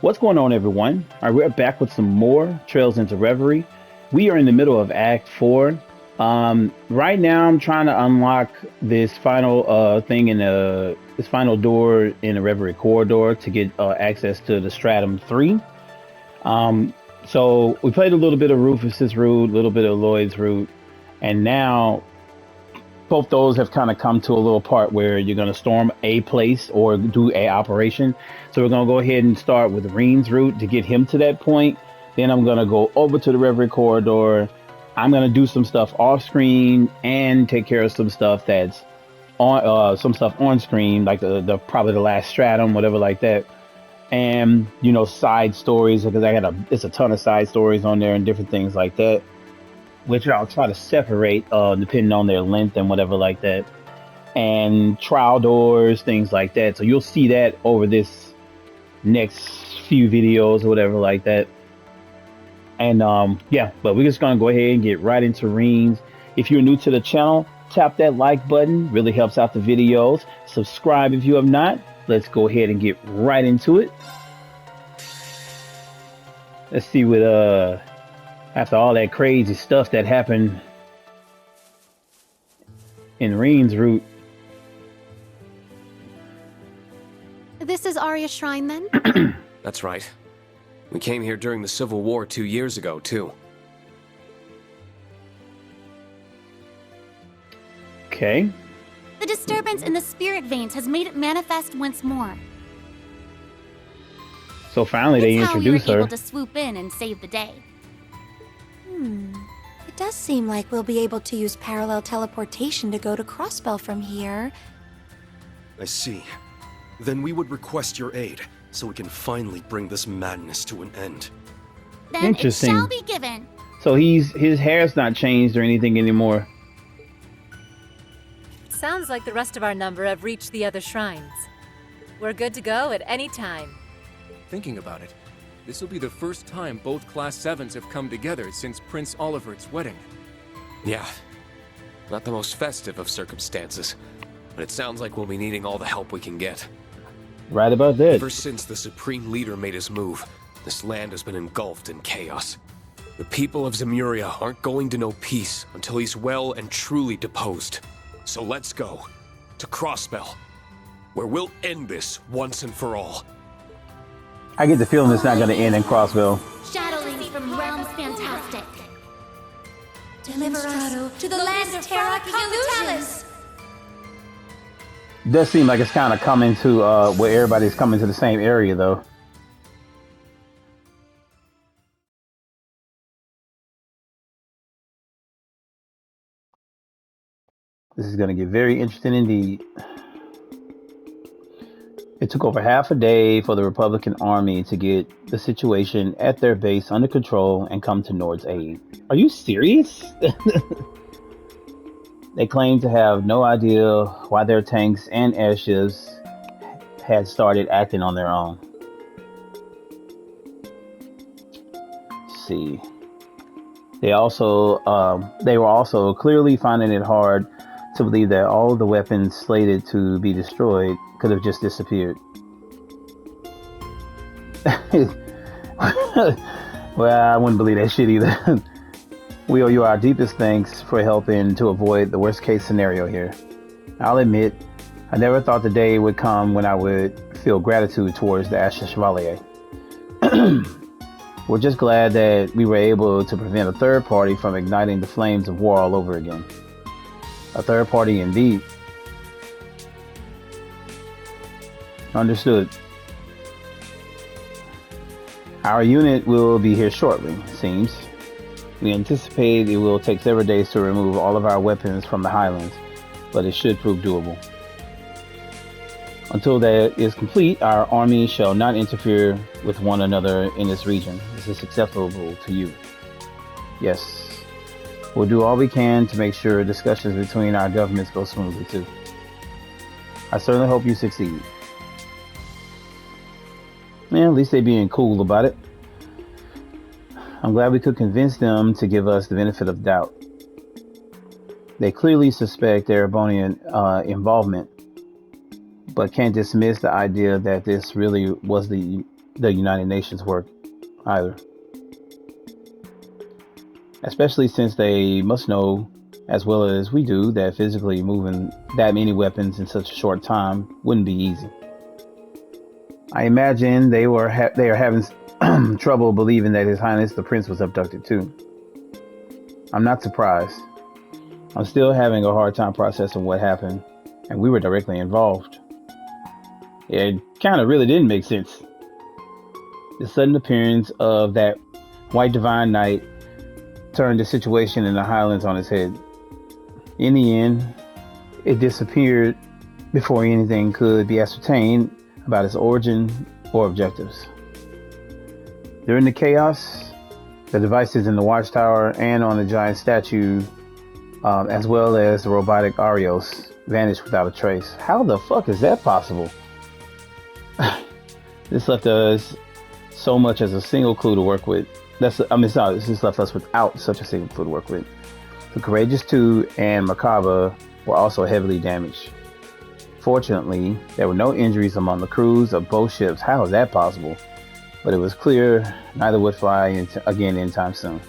What's going on, everyone? All right, we're back with some more Trails into Reverie. We are in the middle of Act 4. Right now, I'm trying to unlock this final thing in this final door in the Reverie corridor to get access to the Stratum 3. Um, so we played a little bit of Rufus's route, a little bit of Lloyd's route, and now both those have kind of come to a little part where you're going to storm a place or do a operation. So we're going to go ahead and start with Rean's route to get him to that point. Then I'm going to go over to the Reverie corridor. I'm going to do some stuff off screen and take care of some stuff that's on screen, like the probably the last stratum, whatever like that. And side stories, because it's a ton of side stories on there and different things like that, which I'll try to separate depending on their length and whatever like that, and trial doors, things like that. So you'll see that over this next few videos or whatever like that. And yeah, but we're just gonna go ahead and get right into Reans. If you're new to the channel, tap that like button, really helps out the videos. Subscribe if you have not. Let's go ahead and get right into it. Let's see what after all that crazy stuff that happened in Rean's route. This is Arya's shrine, then? That's right. We came here during the Civil War 2 years ago, too. Okay. The disturbance in the spirit veins has made it manifest once more. So finally they introduce her. Able to swoop in and save the day. It does seem like we'll be able to use parallel teleportation to go to Crossbell from here. I see. Then we would request your aid, so we can finally bring this madness to an end. Then Interesting. It shall be given. So his hair's not changed or anything anymore. Sounds like the rest of our number have reached the other shrines. We're good to go at any time. Thinking about it, this will be the first time both Class 7s have come together since Prince Olivert's wedding. Yeah. Not the most festive of circumstances, but it sounds like we'll be needing all the help we can get. Right about that. Ever since the Supreme Leader made his move, this land has been engulfed in chaos. The people of Zemuria aren't going to know peace until he's well and truly deposed. So let's go to Crossbell, where we'll end this once and for all. I get the feeling it's not going to end in Crossville. Shadowlings from realms fantastic. Deliver us to the land of Terra Capitalis. Does seem like it's kind of coming to where everybody's coming to the same area, though. This is going to get very interesting indeed. It took over half a day for the Republican Army to get the situation at their base under control and come to Nord's aid. Are you serious? They claim to have no idea why their tanks and airships had started acting on their own. Let's see. They were also clearly finding it hard to believe that all of the weapons slated to be destroyed could have just disappeared. Well, I wouldn't believe that shit either. We owe you our deepest thanks for helping to avoid the worst case scenario here. I'll admit, I never thought the day would come when I would feel gratitude towards the Asher Chevalier. We're just glad that we were able to prevent a third party from igniting the flames of war all over again. A third party indeed. Understood. Our unit will be here shortly, it seems. We anticipate it will take several days to remove all of our weapons from the Highlands, but it should prove doable. Until that is complete, our army shall not interfere with one another in this region. This is acceptable to you. Yes. We'll do all we can to make sure discussions between our governments go smoothly too. I certainly hope you succeed. Man, at least they being cool about it. I'm glad we could convince them to give us the benefit of doubt. They clearly suspect Erebonian involvement, but can't dismiss the idea that this really was the the United Nations work either. Especially since they must know, as well as we do, that physically moving that many weapons in such a short time wouldn't be easy. I imagine they are having trouble believing that His Highness the Prince was abducted too. I'm not surprised. I'm still having a hard time processing what happened, and we were directly involved. It kind of really didn't make sense. The sudden appearance of that white divine knight turned the situation in the Highlands on its head. In the end, it disappeared before anything could be ascertained about its origin or objectives. During the chaos, the devices in the watchtower and on the giant statue, as well as the robotic Arios, vanished without a trace. How the fuck is that possible? This left us so much as a single clue to work with. This just left us without such a single clue to work with. The Courageous 2 and Macabre were also heavily damaged. Fortunately, there were no injuries among the crews of both ships. How is that possible? But it was clear neither would fly again anytime soon.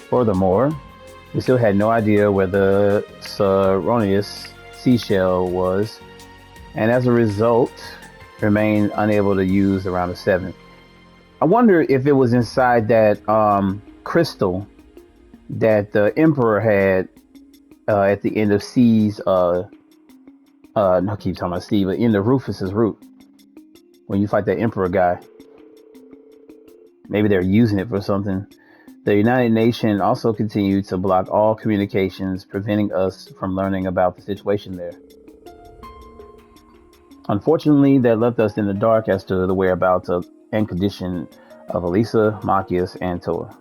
Furthermore, we still had no idea where the Ceronius seashell was, and as a result, remained unable to use the Round of Seven. I wonder if it was inside that crystal that the Emperor had at the end of C's no, I keep talking about C, but in the Rufus's root. When you fight that Emperor guy. Maybe they're using it for something. The United Nations also continued to block all communications, preventing us from learning about the situation there. Unfortunately, that left us in the dark as to the whereabouts of and condition of Elisa, Machias, and Toa.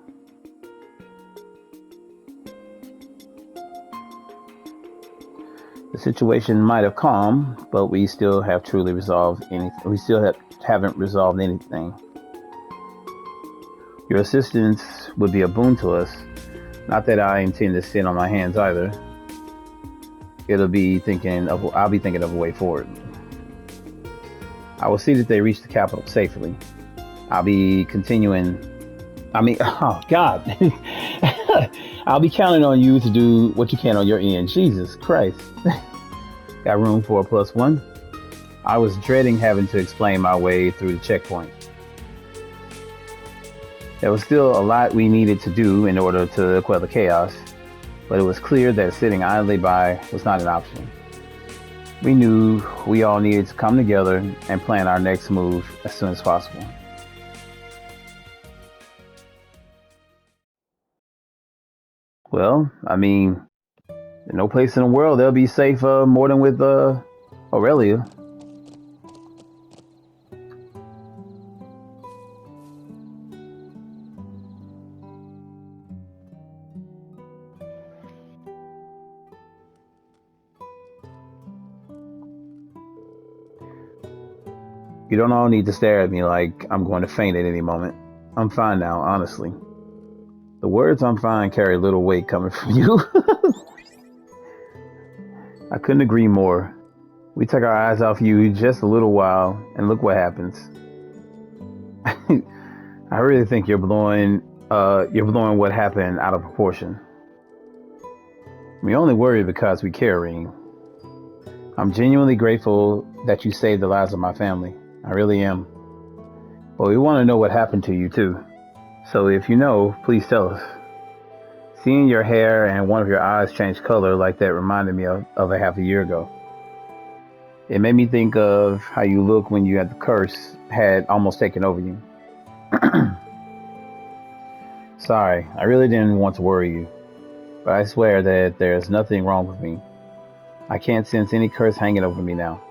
The situation might have calmed, but we still haven't resolved anything. Your assistance would be a boon to us. Not that I intend to sit on my hands either. I'll be thinking of a way forward. I will see that they reach the capital safely. I'll be continuing. Oh God. I'll be counting on you to do what you can on your end. Jesus Christ. Got room for a +1? I was dreading having to explain my way through the checkpoint. There was still a lot we needed to do in order to quell the chaos, but it was clear that sitting idly by was not an option. We knew we all needed to come together and plan our next move as soon as possible. Well, no place in the world they'll be safe more than with Aurelia. You don't all need to stare at me like I'm going to faint at any moment. I'm fine now, honestly. The words "I'm fine" carry little weight coming from you. I couldn't agree more. We take our eyes off you just a little while, and look what happens. I really think you're blowing what happened out of proportion. We only worry because we care, Rean. I'm genuinely grateful that you saved the lives of my family. I really am. But we want to know what happened to you too. So if you know, please tell us. Seeing your hair and one of your eyes change color like that reminded me of a half a year ago. It made me think of how you look when you had the curse had almost taken over you. Sorry, I really didn't want to worry you, but I swear that there's nothing wrong with me. I can't sense any curse hanging over me now.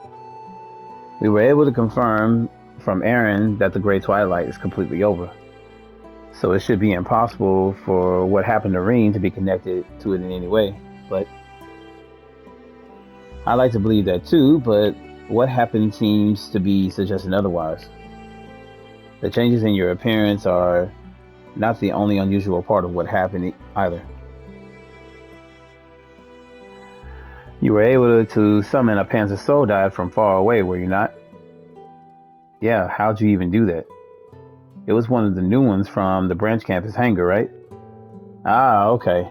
We were able to confirm from Aaron that the Great Twilight is completely over. So it should be impossible for what happened to Rean to be connected to it in any way. But I like to believe that too, but what happened seems to be suggesting otherwise. The changes in your appearance are not the only unusual part of what happened either. You were able to summon a Panzer Soldat from far away, were you not? Yeah, how'd you even do that? It was one of the new ones from the branch campus hangar, right? Ah, okay.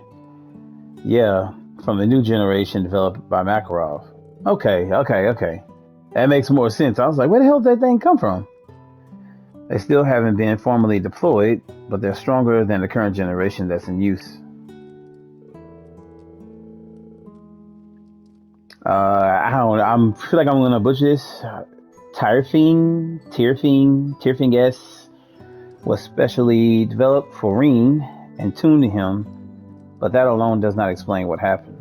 Yeah, from the new generation developed by Makarov. Okay. That makes more sense. I was like, where the hell did that thing come from? They still haven't been formally deployed, but they're stronger than the current generation that's in use. I don't know. I feel like I'm gonna butcher this. Tyrfing S was specially developed for Rean and tuned to him, but that alone does not explain what happened.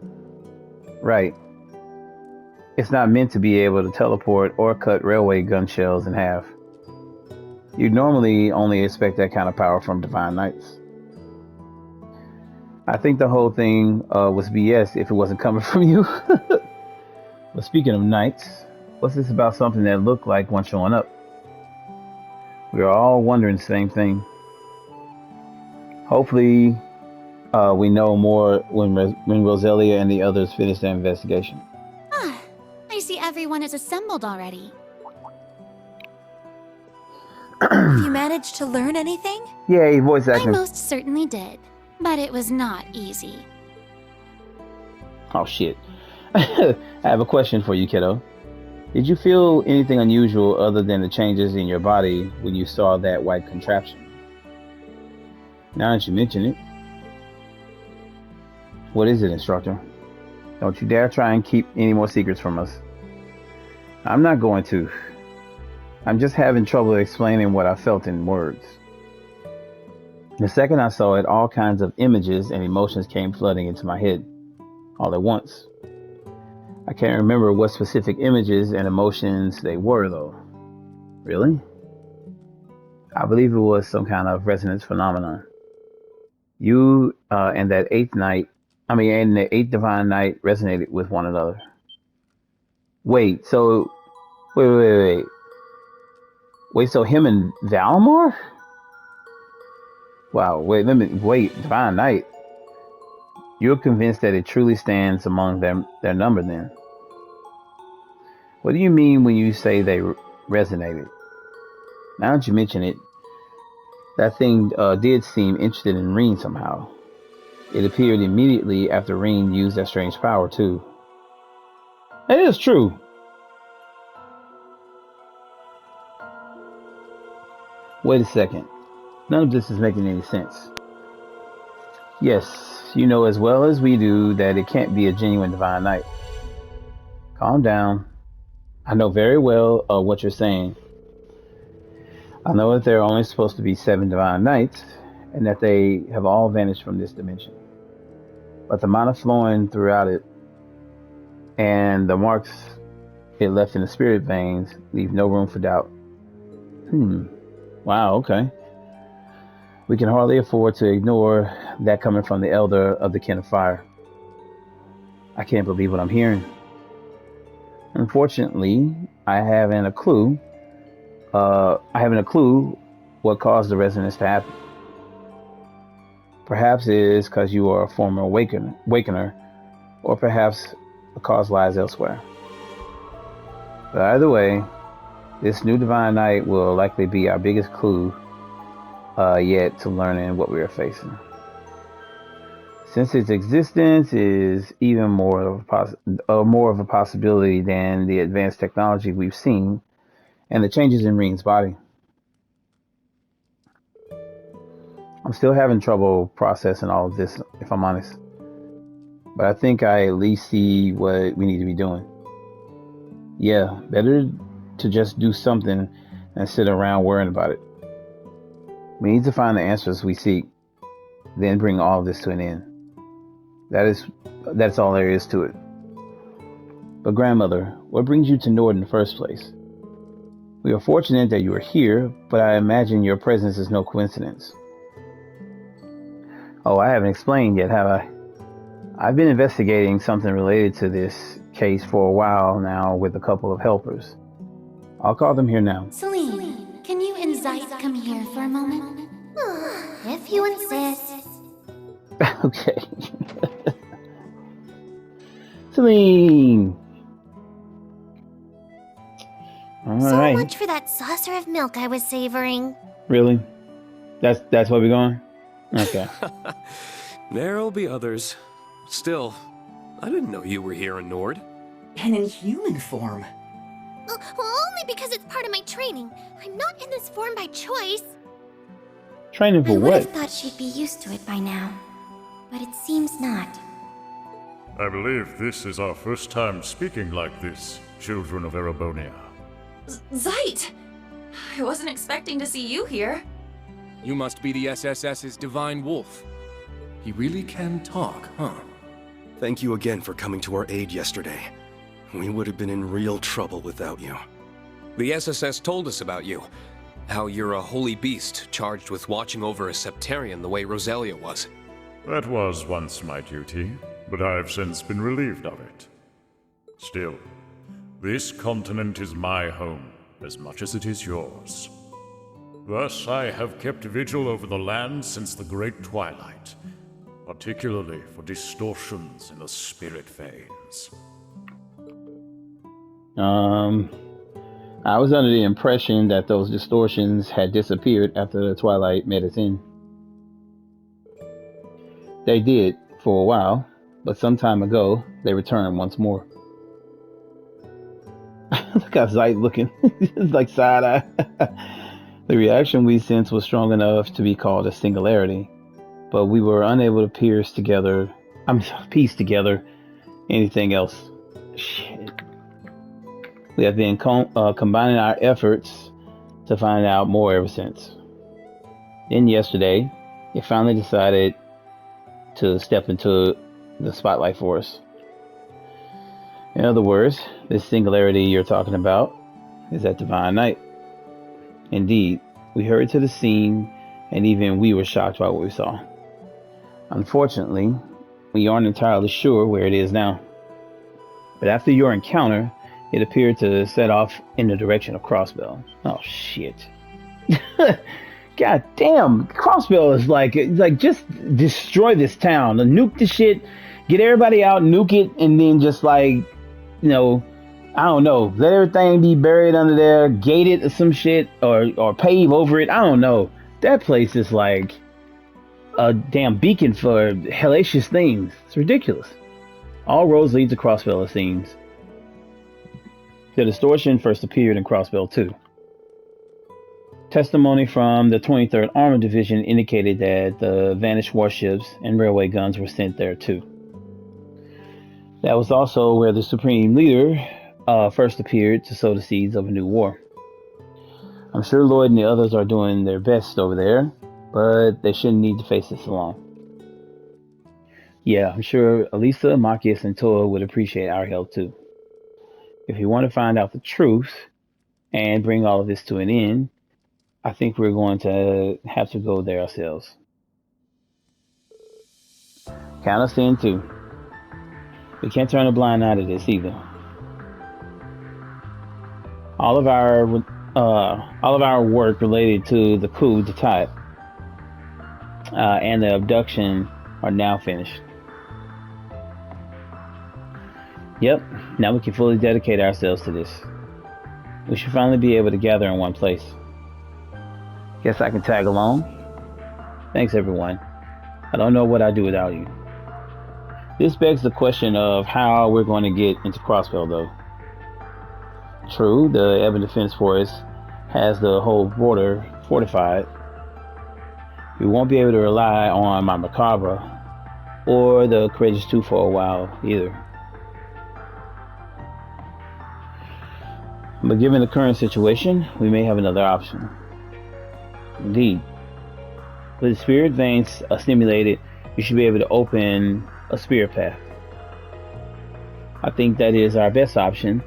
Right. It's not meant to be able to teleport or cut railway gun shells in half. You'd normally only expect that kind of power from Divine Knights. I think the whole thing was BS if it wasn't coming from you. But speaking of Knights, what's this about something that looked like one showing up? We are all wondering the same thing. Hopefully, we know more when Roselia and the others finish their investigation. Ah, I see everyone is assembled already. Have you managed to learn anything? Yay, voice I acting. most certainly did, but it was not easy. Oh shit. I have a question for you, kiddo. Did you feel anything unusual other than the changes in your body when you saw that white contraption? Now that you mention it. What is it, instructor? Don't you dare try and keep any more secrets from us. I'm not going to. I'm just having trouble explaining what I felt in words. The second I saw it, all kinds of images and emotions came flooding into my head, all at once. I can't remember what specific images and emotions they were, though. Really? I believe it was some kind of resonance phenomenon. You and the eighth divine night resonated with one another. Wait, so him and Valmar? Wow, wait, Divine Knight. You're convinced that it truly stands among their number then? What do you mean when you say they resonated? Now that you mention it, that thing did seem interested in Rean somehow. It appeared immediately after Rean used that strange power too. That is true. Wait a second. None of this is making any sense. Yes, you know as well as we do that it can't be a genuine Divine Knight. Calm down. I know very well what you're saying. I know that there are only supposed to be 7 Divine Knights, and that they have all vanished from this dimension. But the mana flowing throughout it, and the marks it left in the spirit veins, leave no room for doubt. Wow, okay. We can hardly afford to ignore that coming from the Elder of the Kin of Fire. I can't believe what I'm hearing. Unfortunately, I haven't a clue what caused the resonance to happen. Perhaps it is because you are a former awakener, or perhaps the cause lies elsewhere. But either way, this new Divine Knight will likely be our biggest clue yet to learning what we are facing. Since its existence is even more of a possibility than the advanced technology we've seen and the changes in Rean's body. I'm still having trouble processing all of this, if I'm honest. But I think I at least see what we need to be doing. Yeah, better to just do something than sit around worrying about it. We need to find the answers we seek, then bring all of this to an end. That's all there is to it. But grandmother, what brings you to Nord in the first place? We are fortunate that you are here, but I imagine your presence is no coincidence. Oh, I haven't explained yet, have I? I've been investigating something related to this case for a while now with a couple of helpers. I'll call them here now. Celine, can you and Zeit come here for a moment? If you insist. Okay. Celine! All So right. much for that saucer of milk I was savoring. Really? That's where we're going? Okay. There'll be others. Still, I didn't know you were here in Nord. And in human form. Only because it's part of my training. I'm not in this form by choice. Training for I would what? have thought she'd be used to it by now, but it seems not. I believe this is our first time speaking like this, children of Erebonia. Zeit! I wasn't expecting to see you here. You must be the SSS's Divine Wolf. He really can talk, huh? Thank you again for coming to our aid yesterday. We would have been in real trouble without you. The SSS told us about you. How you're a holy beast charged with watching over a Septarian the way Roselia was. That was once my duty, but I have since been relieved of it. Still, this continent is my home as much as it is yours. Thus, I have kept vigil over the land since the Great Twilight, particularly for distortions in the spirit veins. I was under the impression that those distortions had disappeared after the Twilight met its end. They did, for a while, but some time ago, they returned once more. Look how Zeit looking. It's like side-eye. The reaction we sensed was strong enough to be called a singularity, but we were unable to piece together anything else. Shit. We have been combining our efforts to find out more ever since. Then yesterday, it finally decided to step into the spotlight for us. In other words, this singularity you're talking about is that divine night. Indeed, we hurried to the scene, and even we were shocked by what we saw. Unfortunately, we aren't entirely sure where it is now. But after your encounter, it appeared to set off in the direction of Crossbell. Oh shit. God damn, Crossbell is like just destroy this town. Nuke the shit, get everybody out, nuke it, and then just like, you know, I don't know, let everything be buried under there, gate it or some shit, or pave over it. I don't know. That place is like a damn beacon for hellacious things. It's ridiculous. All roads lead to Crossbell, it seems. The distortion first appeared in Crossbell 2. Testimony from the 23rd Armored Division indicated that the vanished warships and railway guns were sent there too. That was also where the Supreme Leader first appeared to sow the seeds of a new war. I'm sure Lloyd and the others are doing their best over there, but they shouldn't need to face this alone. Yeah, I'm sure Elisa, Machias, and Toa would appreciate our help too. If you want to find out the truth and bring all of this to an end, I think we're going to have to go there ourselves. Count us in too. We can't turn a blind eye to this either. All of our work related to the coup d'etat and the abduction are now finished. Yep, now we can fully dedicate ourselves to this. We should finally be able to gather in one place. Guess I can tag along. Thanks everyone. I don't know what I'd do without you. This begs the question of how we're going to get into Crossbell though. True, the Ebon Defense Force has the whole border fortified. We won't be able to rely on my Macabre or the Courageous 2 for a while either. But given the current situation, we may have another option. Indeed. With the spirit veins stimulated, you should be able to open a spirit path. I think that is our best option,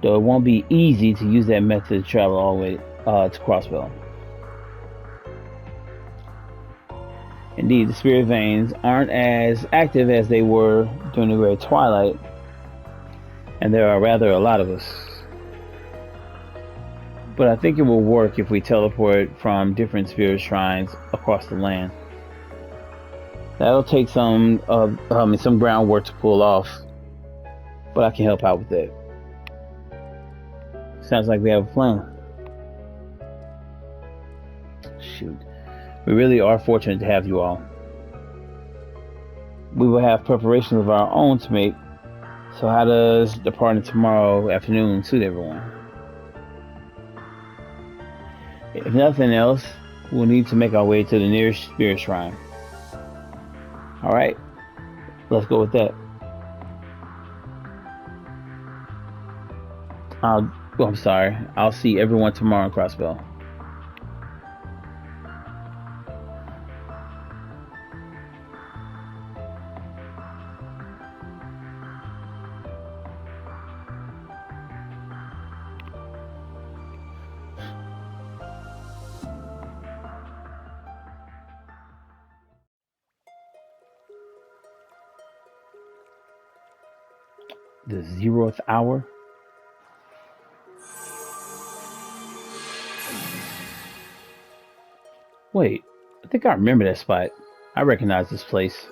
though it won't be easy to use that method to travel all the way to Crossbell. Indeed, the spirit veins aren't as active as they were during the Great Twilight, and there are rather a lot of us. But I think it will work if we teleport from different spirit shrines across the land. That'll take some groundwork to pull off, but I can help out with that. Sounds like we have a plan. Shoot. We really are fortunate to have you all. We will have preparations of our own to make. So how does departing tomorrow afternoon suit everyone? If nothing else, we'll need to make our way to the nearest spirit shrine. Alright, let's go with that. I'm sorry. I'll see everyone tomorrow in Crossbell. The Zeroth hour. Wait, I think I remember that spot. I recognize this place.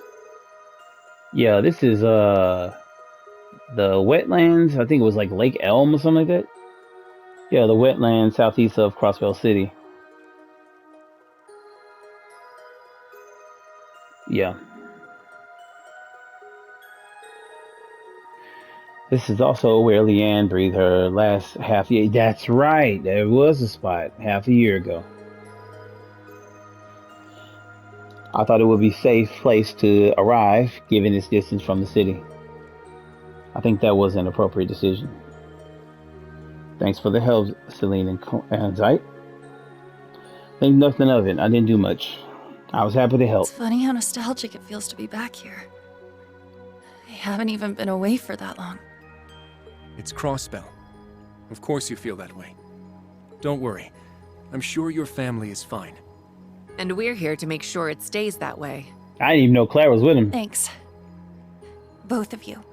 Yeah, this is the wetlands. I think it was like Lake Elm or something like that. Yeah, the wetlands southeast of Crossbell City. Yeah. This is also where Leanne breathed her last half year. That's right. There was a spot half a year ago. I thought it would be a safe place to arrive, given its distance from the city. I think that was an appropriate decision. Thanks for the help, Celine and Zeit. Think nothing of it. I didn't do much. I was happy to help. It's funny how nostalgic it feels to be back here. I haven't even been away for that long. It's Crossbell. Of course you feel that way. Don't worry. I'm sure your family is fine. And we're here to make sure it stays that way. I didn't even know Claire was with him. Thanks. Both of you.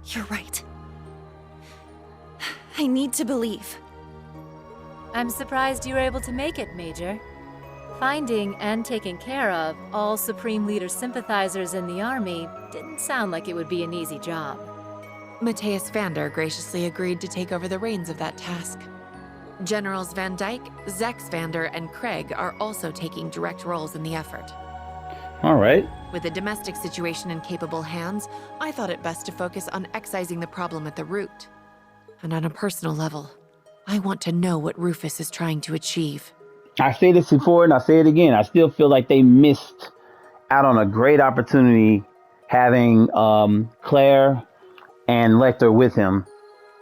You're right. I need to believe. I'm surprised you were able to make it, Major. Finding and taking care of all Supreme Leader sympathizers in the army didn't sound like it would be an easy job. Matthias Vander graciously agreed to take over the reins of that task. Generals Van Dyke, Zex Vander, and Craig are also taking direct roles in the effort. All right. With the domestic situation in capable hands, I thought it best to focus on excising the problem at the root. And on a personal level, I want to know what Rufus is trying to achieve. I say this before and I say it again. I still feel like they missed out on a great opportunity having Claire and Lecter with him.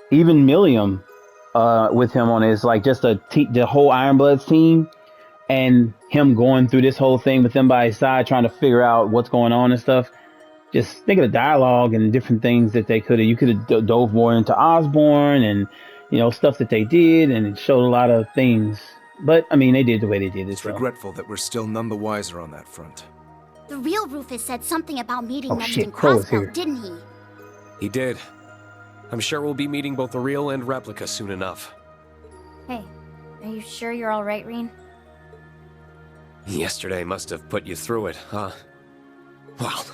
Even Milliam with him on his, like, just the whole Ironbloods team, and him going through this whole thing with them by his side, trying to figure out what's going on and stuff. Just think of the dialogue and different things that you could have dove more into Osborne and, you know, stuff that they did, and it showed a lot of things. But I mean, they did the way they did it. It's regretful that we're still none the wiser on that front. The real Rufus said something about meeting next shit, in Crow is here. Crossbell, didn't he? He did. I'm sure we'll be meeting both the real and replica soon enough. Hey, are you sure you're all right, Rean? Yesterday must have put you through it, huh? Well,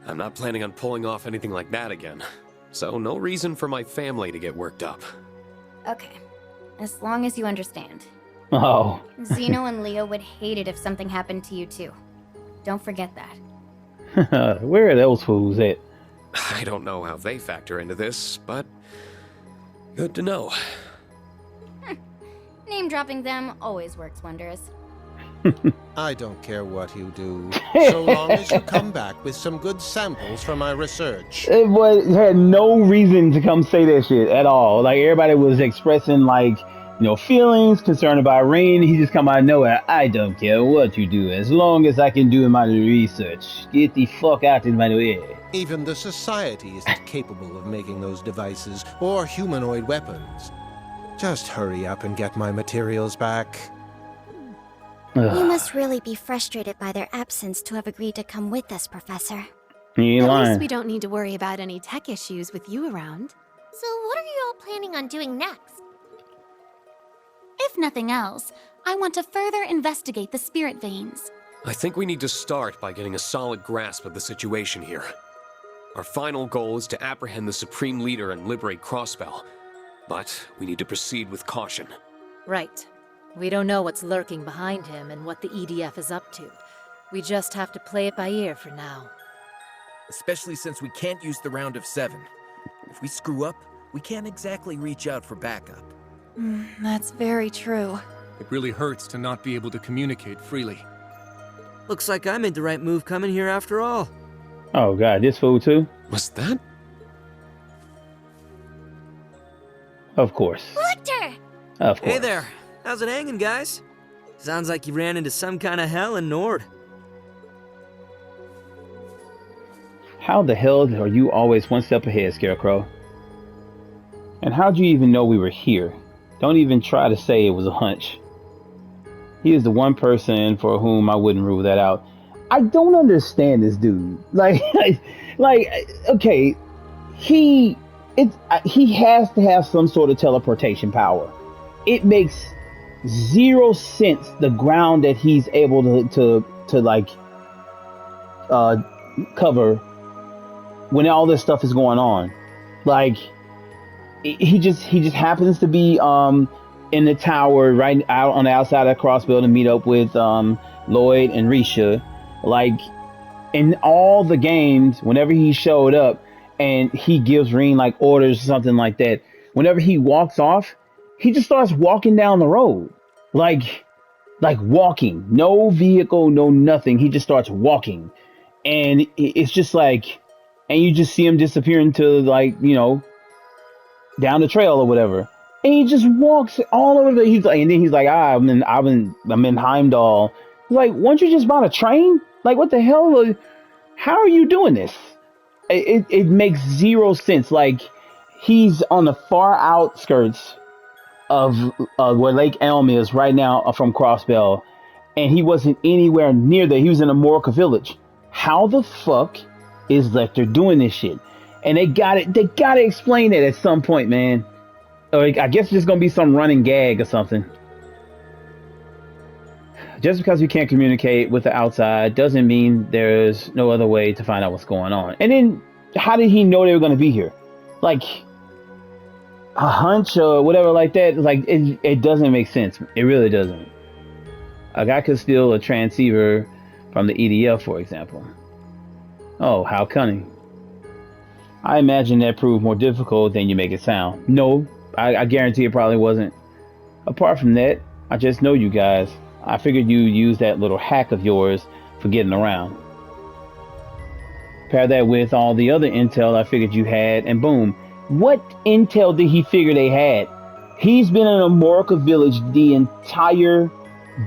I'm not planning on pulling off anything like that again. So no reason for my family to get worked up. Okay, as long as you understand. Oh. Zeno and Leo would hate it if something happened to you too. Don't forget that. Where are those fools at? I don't know how they factor into this, but good to know. Name dropping them always works wonders. I don't care what you do, so long as you come back with some good samples for my research. It had no reason to come say that shit at all. Like, everybody was expressing, like, you know, feelings concerned about Rean. He just come out of nowhere. I don't care what you do, as long as I can do my research. Get the fuck out of my way. Even the Society isn't capable of making those devices or humanoid weapons. Just hurry up and get my materials back. You must really be frustrated by their absence to have agreed to come with us, Professor. You ain't At lying. least we don't need to worry about any tech issues with you around. So what are you all planning on doing next? If nothing else, I want to further investigate the spirit veins. I think we need to start by getting a solid grasp of the situation here. Our final goal is to apprehend the Supreme Leader and liberate Crossbell. But we need to proceed with caution. Right. We don't know what's lurking behind him and what the EDF is up to. We just have to play it by ear for now. Especially since we can't use the round of 7. If we screw up, we can't exactly reach out for backup. That's very true. It really hurts to not be able to communicate freely. Looks like I made the right move coming here after all. Oh god, this fool too? Was that? Of course. Lecter! Of course. Hey there. How's it hanging, guys? Sounds like you ran into some kind of hell in Nord. How the hell are you always one step ahead, Scarecrow? And how'd you even know we were here? Don't even try to say it was a hunch. He is the one person for whom I wouldn't rule that out. I don't understand this dude. Okay, he has to have some sort of teleportation power. It makes zero sense the ground that he's able to cover when all this stuff is going on. Like, he just happens to be in the tower right out on the outside of the Crossbell to meet up with Lloyd and Risha. Like, in all the games, whenever he showed up and he gives Rean like orders or something like that, whenever he walks off, he just starts walking down the road. Like walking. No vehicle, no nothing. He just starts walking. And it's just like, and you just see him disappear into, like, you know, down the trail or whatever. And he just walks all over. He's like, and then he's like, I'm in Heimdall. Like, weren't you just about a train? Like, what the hell? How are you doing this? It makes zero sense. Like, he's on the far outskirts of where Lake Elm is right now from Crossbell, and he wasn't anywhere near there. He was in a Morka village. How the fuck is Lecter doing this shit? And they gotta explain it at some point, man. Or I guess there's gonna be some running gag or something. Just because we can't communicate with the outside doesn't mean there's no other way to find out what's going on. And then, how did he know they were gonna be here? Like, a hunch or whatever like that? Like, it doesn't make sense. It really doesn't. A guy could steal a transceiver from the EDF, for example. Oh, how cunning. I imagine that proved more difficult than you make it sound. No, I guarantee it probably wasn't. Apart from that, I just know you guys. I figured you use that little hack of yours for getting around. Pair that with all the other intel I figured you had, and boom. What intel did he figure they had? He's been in a Morka village the entire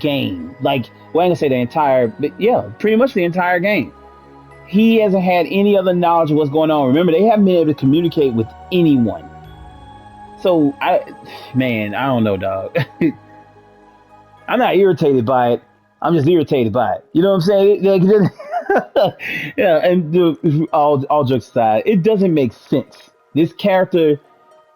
game. Like, well, I ain't gonna say the entire, but yeah, pretty much the entire game. He hasn't had any other knowledge of what's going on. Remember, they haven't been able to communicate with anyone. So, I don't know, dog. I'm not irritated by it. I'm just irritated by it. You know what I'm saying? Yeah, and all jokes aside, it doesn't make sense. This character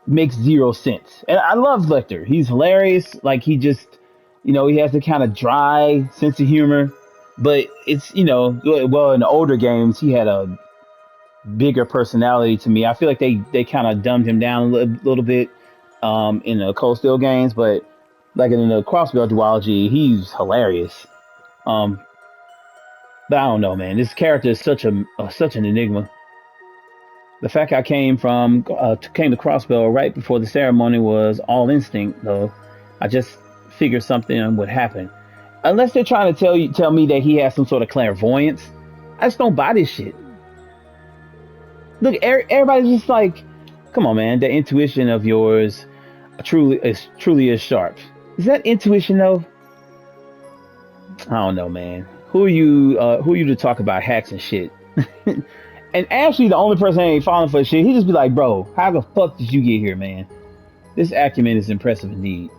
makes zero sense. And I love Lecter. He's hilarious. Like, he just, he has the kind of dry sense of humor. But it's, well, in the older games, he had a bigger personality to me. I feel like they kind of dumbed him down a little bit in the Cold Steel games. But, like, in the Crossbell duology, he's hilarious. But I don't know, man. This character is such an enigma. The fact I came to Crossbell right before the ceremony was all instinct, though. I just figured something would happen. Unless they're trying to tell me that he has some sort of clairvoyance, I just don't buy this shit. Look, everybody's just like, come on, man. The intuition of yours truly is sharp. Is that intuition though? I don't know, man. Who are you to talk about hacks and shit? And actually, the only person that ain't falling for shit, he just be like, bro, how the fuck did you get here, man? This acumen is impressive indeed.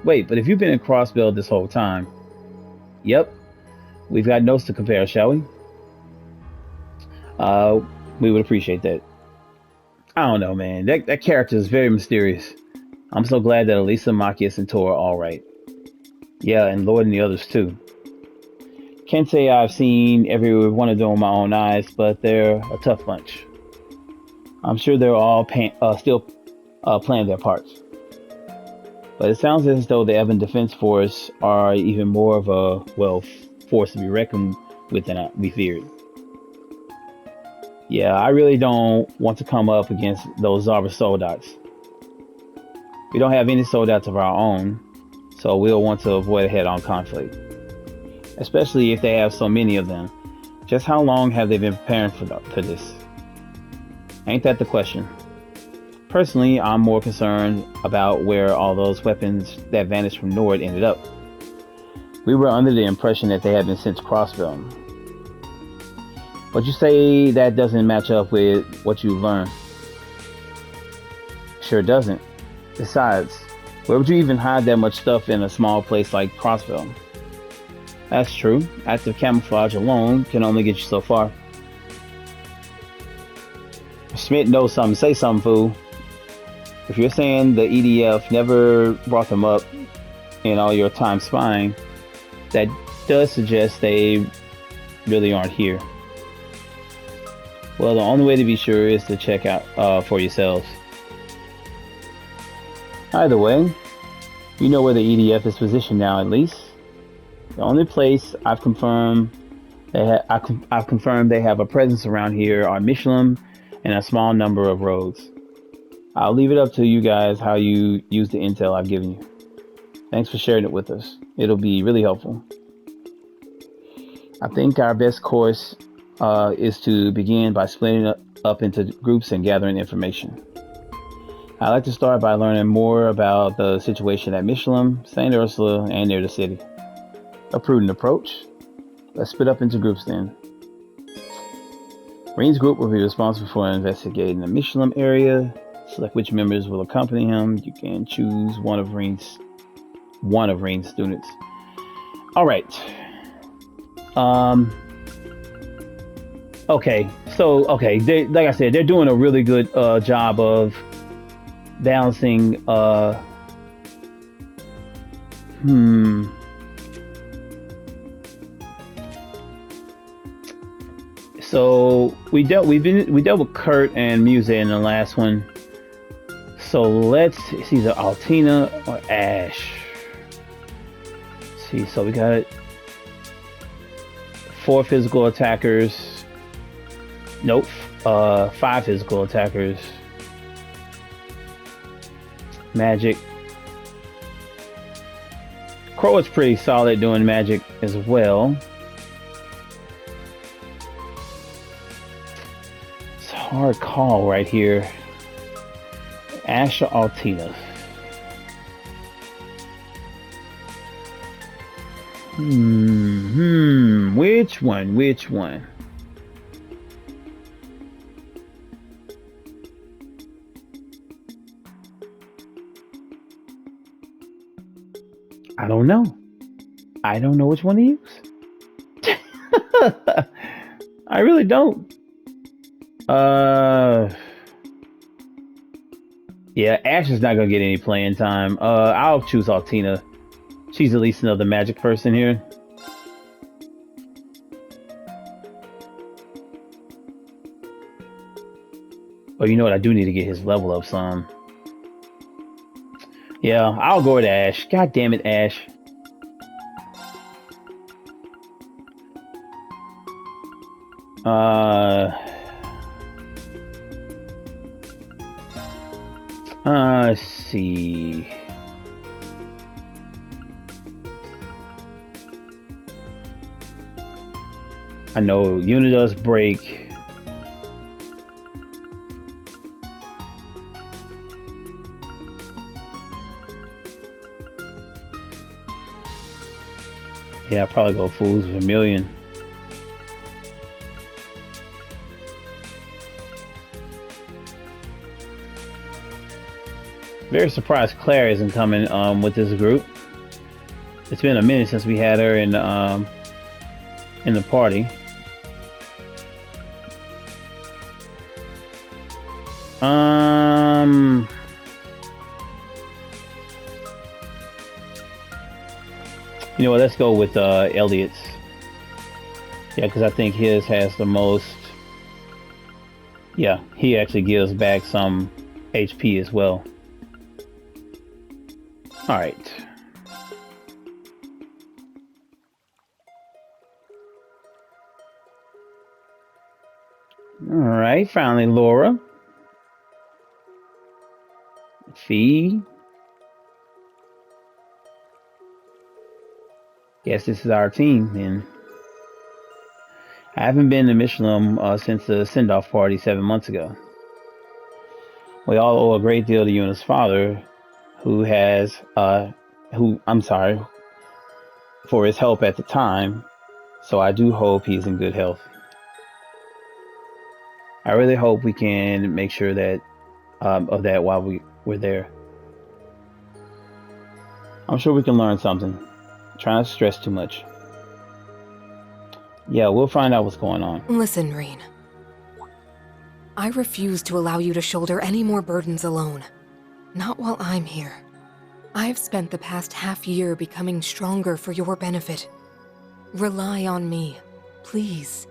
Wait, but if you've been in Crossbell this whole time, yep, we've got notes to compare, shall we? We would appreciate that. I don't know, man. That character is very mysterious. I'm so glad that Elisa, Machias, and Tor are all right. Yeah, and Lord and the others too. Can't say I've seen every one of them with my own eyes, but they're a tough bunch. I'm sure they're all still playing their parts. But it sounds as though the Evan Defense Force are even more of a, well, force to be reckoned with than we feared. Yeah, I really don't want to come up against those Zara soldats. We don't have any soldats of our own, so we'll want to avoid a head-on conflict. Especially if they have so many of them. Just how long have they been preparing for this? Ain't that the question? Personally, I'm more concerned about where all those weapons that vanished from Nord ended up. We were under the impression that they had been sent to Crossbell. But you say that doesn't match up with what you've learned. Sure doesn't. Besides, where would you even hide that much stuff in a small place like Crossbell? That's true. Active camouflage alone can only get you so far. Schmidt knows something. Say something, fool. If you're saying the EDF never brought them up in all your time spying, that does suggest they really aren't here. Well, the only way to be sure is to check out for yourselves. Either way, you know where the EDF is positioned now, at least. The only place I've confirmed I've confirmed they have a presence around here are Michelin and a small number of roads. I'll leave it up to you guys how you use the intel I've given you. Thanks for sharing it with us. It'll be really helpful. I think our best course is to begin by splitting up into groups and gathering information. I'd like to start by learning more about the situation at Michelin, St. Ursula, and near the city. A prudent approach. Let's split up into groups then. Rean's group will be responsible for investigating the Michelin area. Select which members will accompany him. You can choose one of Rean's students. All right. Okay. So like I said, they're doing a really good job of balancing. So we dealt with Kurt and Muse in the last one. So let's see, either Altina or Ash. Let's see, so we got 4 physical attackers. Nope, 5 physical attackers. Magic. Crow is pretty solid doing magic as well. It's a hard call right here. Ash or Altina? Which one? I don't know. I don't know which one to use. I really don't. Yeah, Ash is not gonna get any playing time. I'll choose Altina. She's at least another magic person here. Oh, you know what? I do need to get his level up some. Yeah, I'll go with Ash. God damn it, Ash. Let's see. I know Una does break. Yeah, I'll probably go Fool's Vermilion. Very surprised Claire isn't coming with this group. It's been a minute since we had her in the party. You know what? Let's go with Elliot's. Yeah, because I think his has the most. Yeah, he actually gives back some HP as well. All right. All right. Finally, Laura. Fee. Guess this is our team then. I haven't been to Michelin since the send-off party 7 months ago. We all owe a great deal to Yuna's father, who I'm sorry, for his help at the time, so I do hope he's in good health. I really hope we can make sure that of that while we're there. I'm sure we can learn something. Try not to stress too much. Yeah, we'll find out what's going on. Listen, Rean. I refuse to allow you to shoulder any more burdens alone. Not while I'm here. I've spent the past half year becoming stronger for your benefit. Rely on me, please.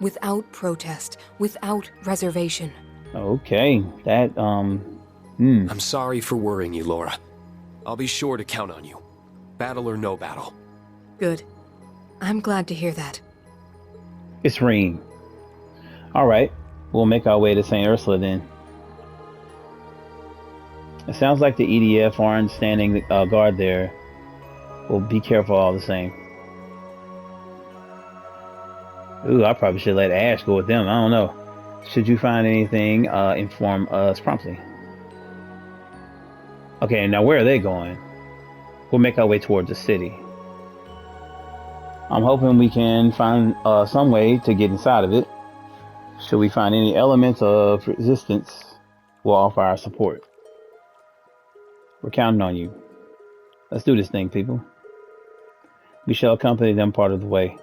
Without protest, without reservation. Okay, I'm sorry for worrying you, Laura. I'll be sure to count on you. Battle or no battle. Good. I'm glad to hear that. It's Rean. Alright, we'll make our way to St. Ursula then. It sounds like the EDF aren't standing guard there. Well, be careful all the same. Ooh, I probably should let Ash go with them. I don't know. Should you find anything, inform us promptly. Okay, now where are they going? We'll make our way towards the city. I'm hoping we can find some way to get inside of it. Should we find any elements of resistance, we'll offer our support. We're counting on you. Let's do this thing, people. We shall accompany them part of the way.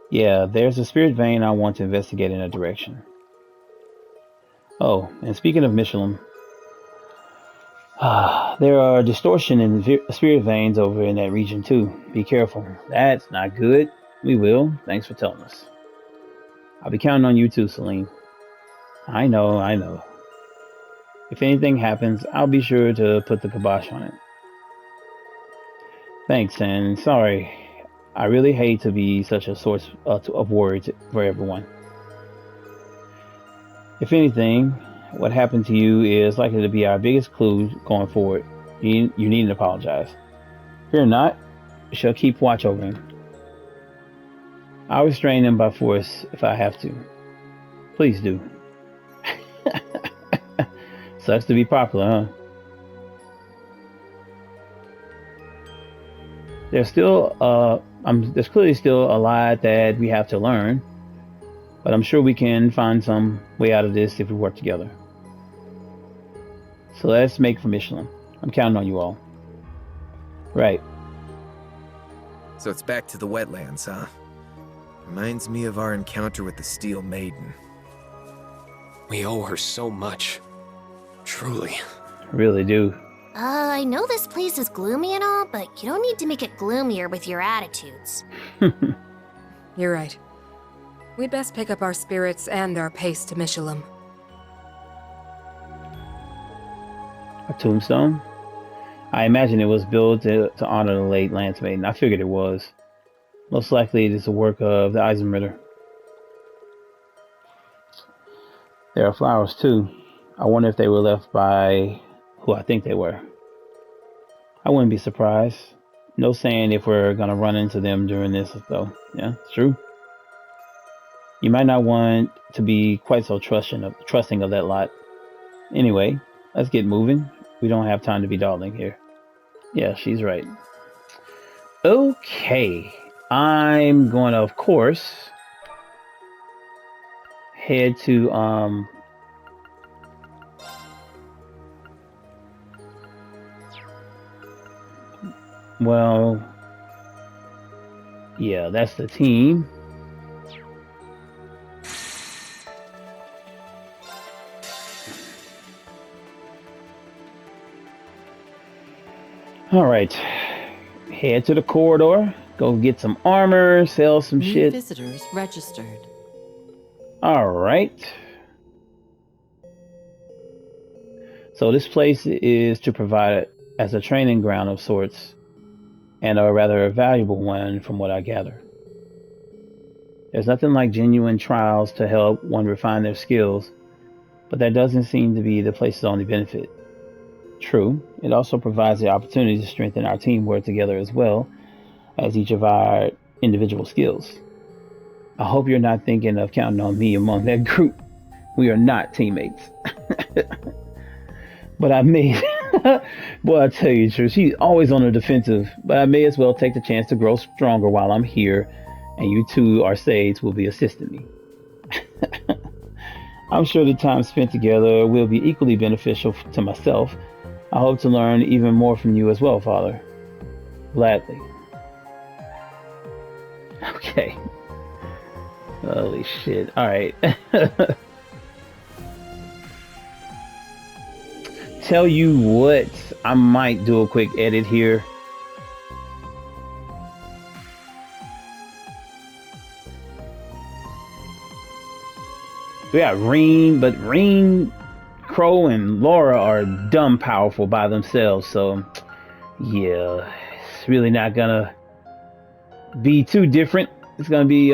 Yeah, there's a spirit vein I want to investigate in that direction. Oh, and speaking of Michelin, there are distortion in the spirit veins over in that region too. Be careful. That's not good. We will. Thanks for telling us. I'll be counting on you too, Celine. I know. If anything happens, I'll be sure to put the kibosh on it. Thanks, and sorry. I really hate to be such a source of worry for everyone. If anything, what happened to you is likely to be our biggest clue going forward. You needn't apologize. Fear not, we shall keep watch over him. I'll restrain him by force if I have to. Please do. Sucks to be popular, huh? There's clearly still a lot that we have to learn, but I'm sure we can find some way out of this if we work together. So let's make for Michelin. I'm counting on you all. Right. So it's back to the wetlands, huh? Reminds me of our encounter with the Steel Maiden. We owe her so much. Truly. Really do. I know this place is gloomy and all, but you don't need to make it gloomier with your attitudes. You're right. We'd best pick up our spirits and our pace to Michelin. A tombstone? I imagine it was built to honor the late Lance Maiden. I figured it was. Most likely it is the work of the Eisenritter. There are flowers too. I wonder if they were left by who I think they were. I wouldn't be surprised. No saying if we're gonna run into them during this though. Yeah, it's true. You might not want to be quite so trusting of that lot. Anyway, let's get moving. We don't have time to be dawdling here. Yeah, she's right. Okay. I'm going to, of course, head to well, yeah, that's the team. All right, head to the corridor, go get some armor, sell some New shit. visitors registered. All right. So this place is to provide as a training ground of sorts, and a rather valuable one from what I gather. There's nothing like genuine trials to help one refine their skills, but that doesn't seem to be the place's only benefit. True, it also provides the opportunity to strengthen our teamwork together as well as each of our individual skills. I hope you're not thinking of counting on me among that group. We are not teammates. But I may, boy, I tell you the truth, she's always on the defensive, but I may as well take the chance to grow stronger while I'm here, and you two, our Sage, will be assisting me. I'm sure the time spent together will be equally beneficial to myself. I hope to learn even more from you as well, Father. Gladly. Okay. Holy shit. Alright. Tell you what, I might do a quick edit here. We got Rean, but Rean, Crow, and Laura are dumb powerful by themselves, so yeah, it's really not gonna be too different. It's gonna be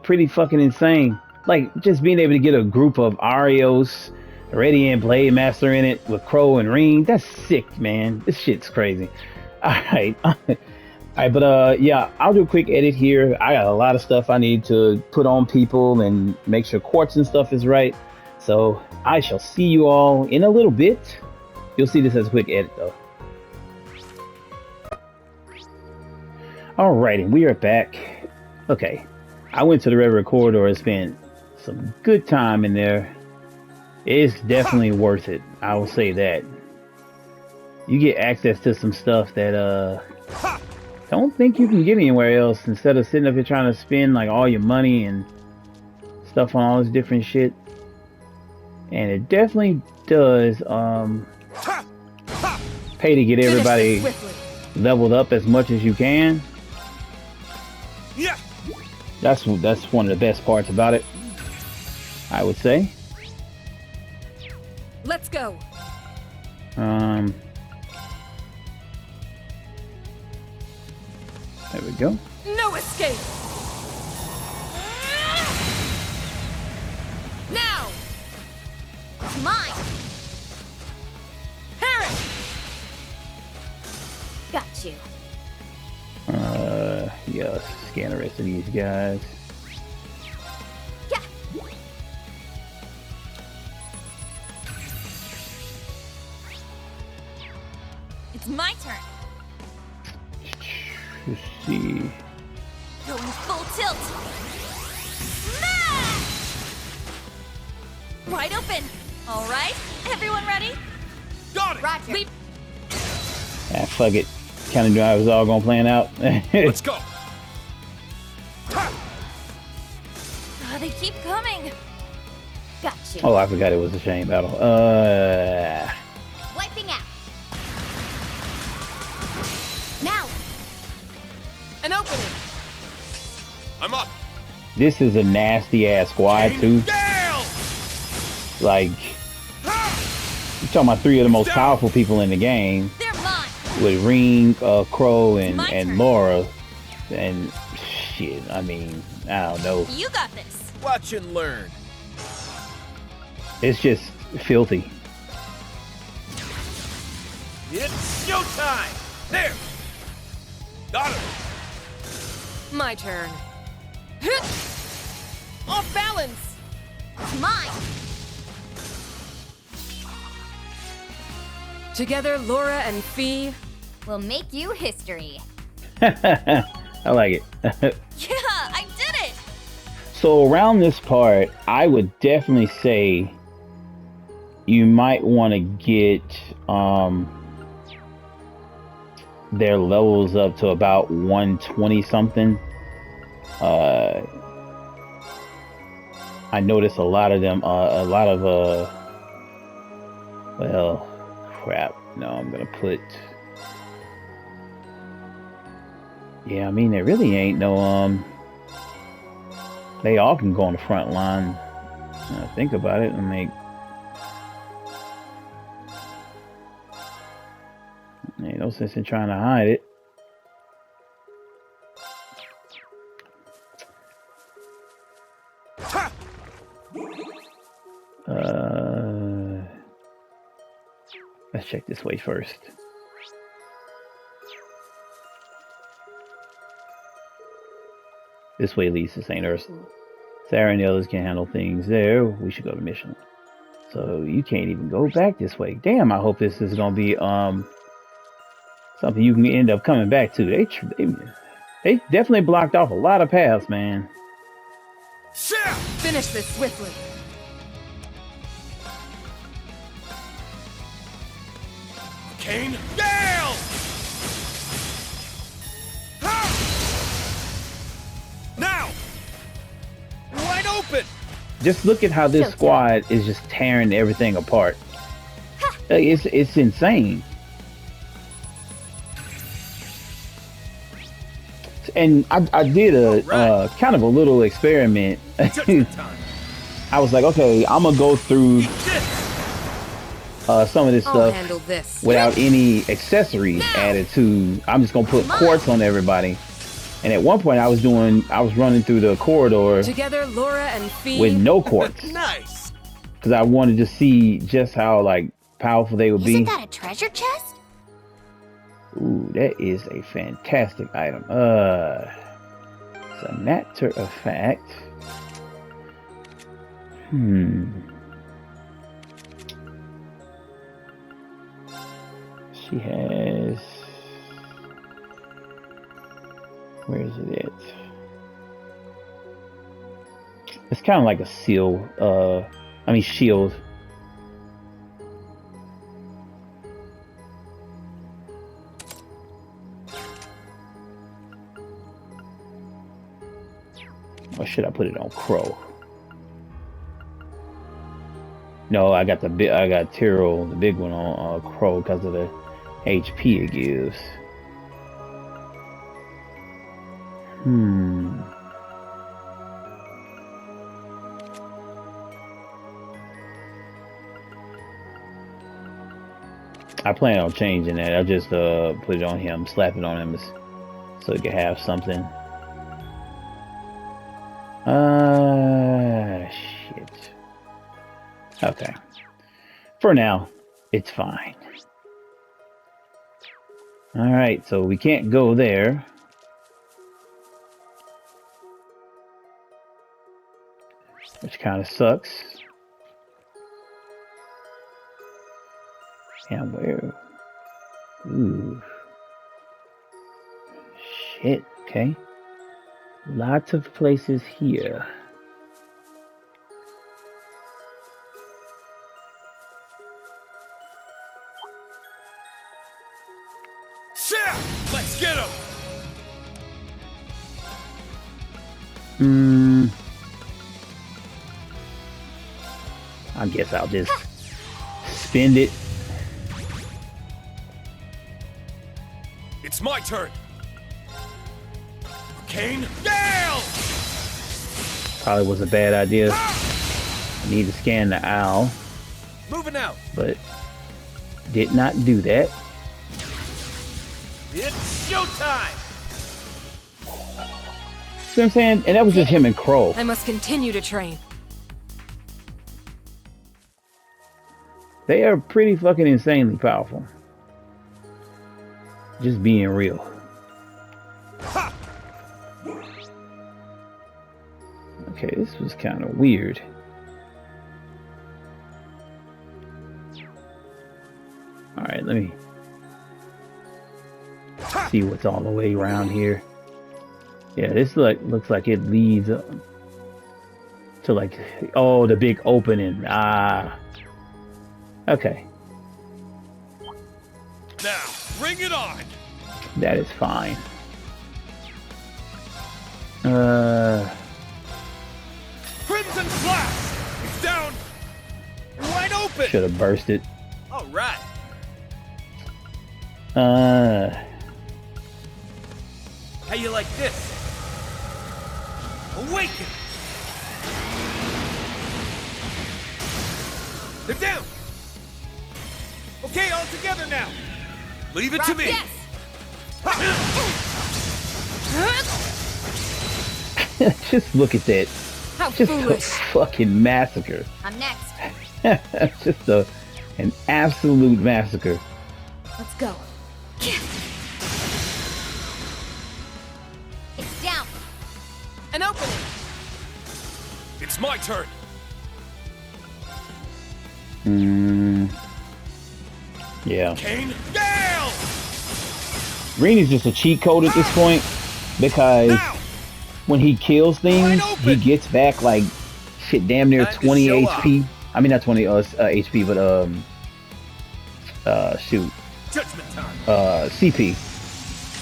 pretty fucking insane. Like, just being able to get a group of Arios, Radiant Blade Master in it with Crow and Rean, that's sick, man. This shit's crazy. Alright. Alright, but yeah, I'll do a quick edit here. I got a lot of stuff I need to put on people and make sure quartz and stuff is right. So I shall see you all in a little bit. You'll see this as a quick edit though. Alrighty, we are back. Okay, I went to the Reverie corridor and spent some good time in there. It's definitely worth it. I will say that. You get access to some stuff that don't think you can get anywhere else, instead of sitting up here trying to spend like all your money and stuff on all this different shit. And it definitely does pay to get everybody leveled up as much as you can. That's one of the best parts about it, I would say. Let's go. There we go. No escape. Now. Mine. Harry. Got you. Yeah, let's scan the rest of these guys. Yeah. It's my turn. Let's see. Going full tilt. Smash! Wide open. All right, everyone ready? Got it. Roger. Ah, fuck it. Kind of knew I was all gonna plan out. Let's go. They keep coming. Got you. Oh, I forgot it was a chain battle. Wiping out. Now. An opening. I'm up. This is a nasty ass squad too. Like, you're talking about three of the most powerful people in the game. They're mine. With Rean, Crow, and Laura, and shit. I mean, I don't know. You got this. Watch and learn. It's just filthy. It's showtime. There. Got him. My turn. Off balance. Mine. Together, Laura and Fee will make you history. I like it. Yeah, I did it. So around this part, I would definitely say you might want to get their levels up to about 120 something. I noticed a lot of them, well, crap. No, I'm gonna put. Yeah, I mean, there really ain't no they all can go on the front line. Think about it and make. sense in trying to hide it. Let's check this way first. This way leads to St. Ursula. Sarah and the others can handle things there. We should go to Michelin. So you can't even go back this way. Damn, I hope this is gonna be something you can end up coming back to. They definitely blocked off a lot of paths, man. Finish this swiftly. Kane, Gale! Now! Wide open! Just look at how this squad is just tearing everything apart. It's insane. And I did a kind of a little experiment. I was like, okay, I'm gonna go through some of this stuff without any accessories added to. I'm just gonna put quartz on everybody. And at one point I was running through the corridor together, Laura and Fee, with no quartz. Nice. Because I wanted to see just how like powerful they would be. Isn't that a treasure chest? Ooh, that is a fantastic item. As a matter of fact, she has. Where is it at? It's kind of like a shield. Or should I put it on Crow? No, I got Tyrrell, the big one, on Crow because of the HP it gives. I plan on changing that. I'll just put it on him, slap it on him so he can have something. Shit. Okay. For now, it's fine. Alright, so we can't go there. Which kind of sucks. And where? Ooh. Shit, okay. Lots of places here. Let's get him! I guess I'll just spend it. It's my turn. Kane, Gale! Probably was a bad idea. I need to scan the owl. Moving out. But did not do that. It's showtime! See what I'm saying? And that was just him and Crow. I must continue to train. They are pretty fucking insanely powerful. Just being real. Ha! Okay, this was kind of weird. Alright, let me see what's all the way around here. Yeah, this looks like it leads to like, oh, the big opening. Okay. Now, bring it on. That is fine. Crimson Blast! It's down! Wide open! Should have bursted. Alright. How you like this? Awaken! They're down! Okay, all together now! Leave it to me! Yes! Just look at that. How Just foolish. a fucking massacre. I'm next. Just an absolute massacre. Let's go. It's down. An opening. It's my turn. Yeah. Kane, Gale! Rean is just a cheat code at this point because when he kills things, he gets back like shit, damn near 20 HP. I mean, not 20 HP, but shoot, Judgment time. CP.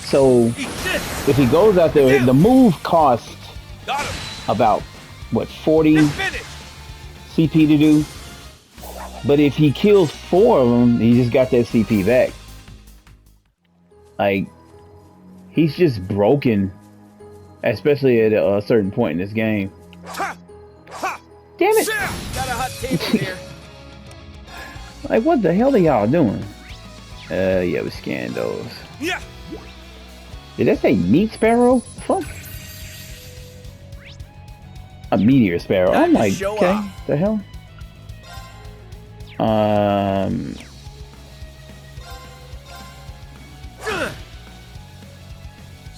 So if he goes out there, the move costs about what 40 CP to do. But if he kills 4 of them, he just got that CP back. Like, he's just broken, especially at a certain point in this game. Damn it! Got a hot table here. Like, what the hell are y'all doing? Yeah, we scanned those. Yeah. Did that say meat sparrow? Fuck. A meteor sparrow. I'm like, okay, the hell?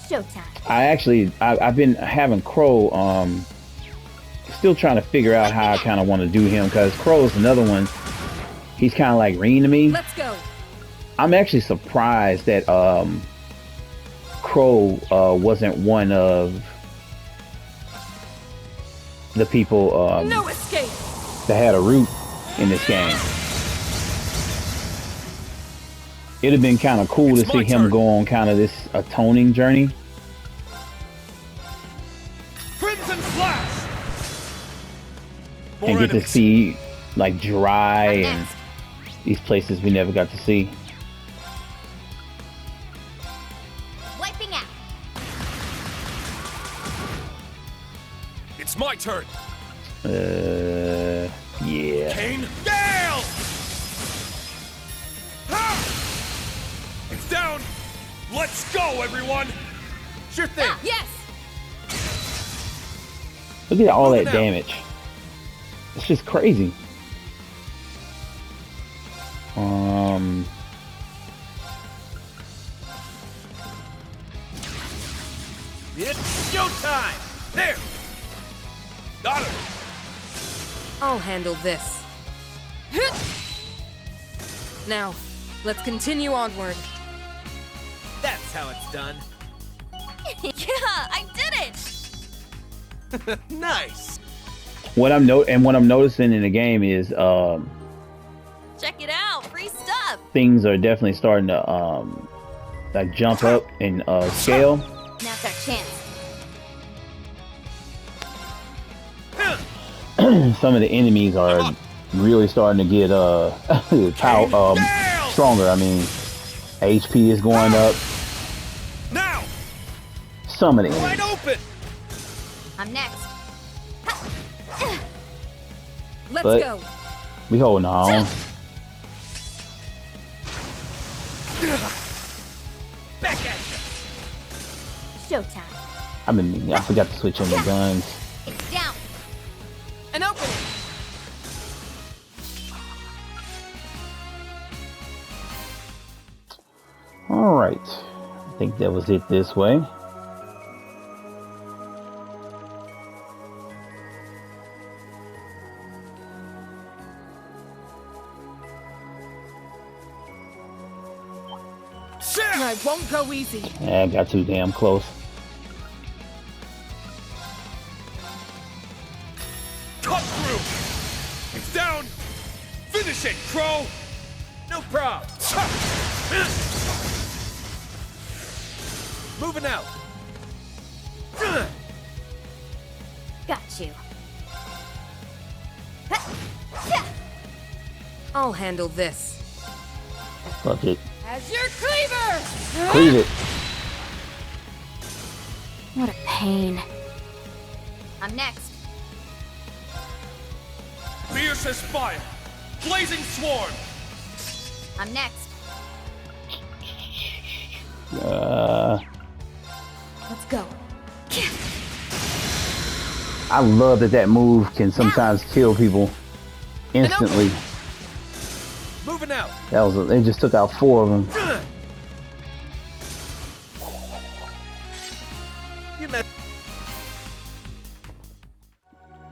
Showtime. I've been having Crow, still trying to figure out how I kind of want to do him, because Crow's another one. He's kind of like Rean to me. Let's go. I'm actually surprised that Crow wasn't one of the people No escape. that had a root in this game. It'd have been kind of cool to see him go on kind of this atoning journey. Crimson Flash! And get to see like Dry and these places we never got to see. Wiping out. It's my turn. Yeah. Kane, Gale! Ha! It's down. Let's go, everyone. Sure thing. Yes. Look at all that damage. It's just crazy. It's showtime. There. Got him. I'll handle this. Now, let's continue onward. That's how it's done. Yeah, I did it. Nice. What I'm noticing in the game is Check it out. Free stuff. things are definitely starting to like jump up in scale. Now's our chance. Some of the enemies are really starting to get stronger. I mean, HP is going up. Now. Some of the enemies. Wide open. I'm next. Let's But go. we holding on. Back at you. Showtime. I forgot to switch on the guns. It's down. An opening. All right, I think that was it this way. I won't go easy. Yeah, I got too damn close. Cut through. It's down. Finish it, Crow. No prob. Moving out. Got you. I'll handle this. Fuck it. As your cleaver. Cleave it. What a pain. I'm next. Fierce as fire. Blazing swarm. I'm next. Let's go. I love that move can sometimes kill people instantly. Moving out. They just took out 4 of them.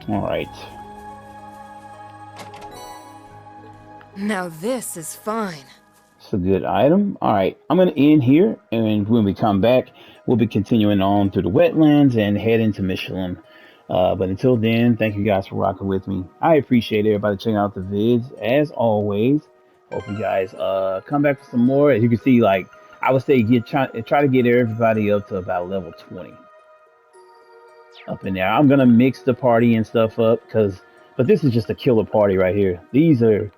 All right. Now this is fine. It's a good item. All right, I'm going to end here, and when we come back, we'll be continuing on through the wetlands and head into Michelin. But until then, thank you guys for rocking with me. I appreciate everybody checking out the vids, as always. Hope you guys come back for some more. As you can see, like, I would say try to get everybody up to about level 20. Up in there. I'm going to mix the party and stuff up, but this is just a killer party right here. These are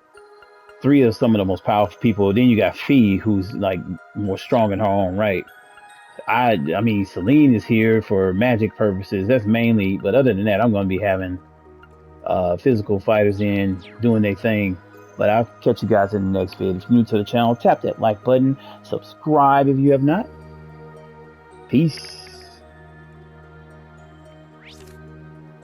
3 of some of the most powerful people. Then you got Fee, who's like more strong in her own right. I mean, Celine is here for magic purposes. That's mainly, but other than that, I'm going to be having physical fighters in doing their thing. But I'll catch you guys in the next vid. If you're new to the channel, tap that like button. Subscribe if you have not. Peace.